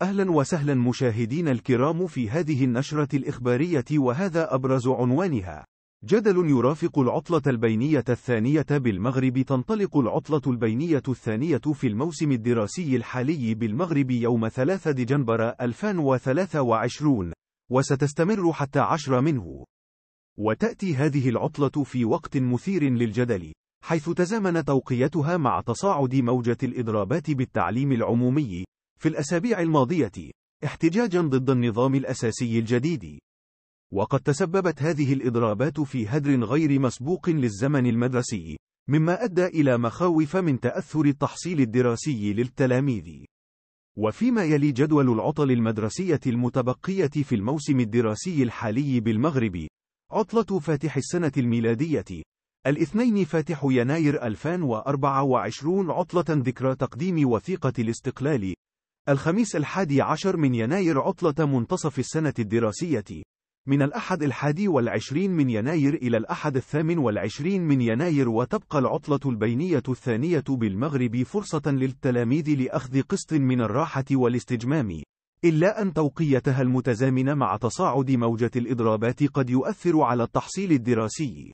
أهلا وسهلا مشاهدين الكرام في هذه النشرة الإخبارية، وهذا أبرز عنوانها: جدل يرافق العطلة البينية الثانية بالمغرب. تنطلق العطلة البينية الثانية في الموسم الدراسي الحالي بالمغرب يوم 3 دجنبر 2023، وستستمر حتى 10 منه. وتأتي هذه العطلة في وقت مثير للجدل، حيث تزامن توقيتها مع تصاعد موجة الإضرابات بالتعليم العمومي في الأسابيع الماضية، احتجاجا ضد النظام الأساسي الجديد. وقد تسببت هذه الإضرابات في هدر غير مسبوق للزمن المدرسي، مما أدى إلى مخاوف من تأثر التحصيل الدراسي للتلاميذ. وفيما يلي جدول العطل المدرسية المتبقية في الموسم الدراسي الحالي بالمغرب: عطلة فاتح السنة الميلادية، الاثنين فاتح يناير 2024 عطلة ذكرى تقديم وثيقة الاستقلال، الخميس 11 من يناير عطلة منتصف السنة الدراسية، من الأحد 21 من يناير إلى الأحد 28 من يناير. وتبقى العطلة البينية الثانية بالمغرب فرصة للتلاميذ لأخذ قسط من الراحة والاستجمام، إلا أن توقيتها المتزامن مع تصاعد موجة الإضرابات قد يؤثر على التحصيل الدراسي.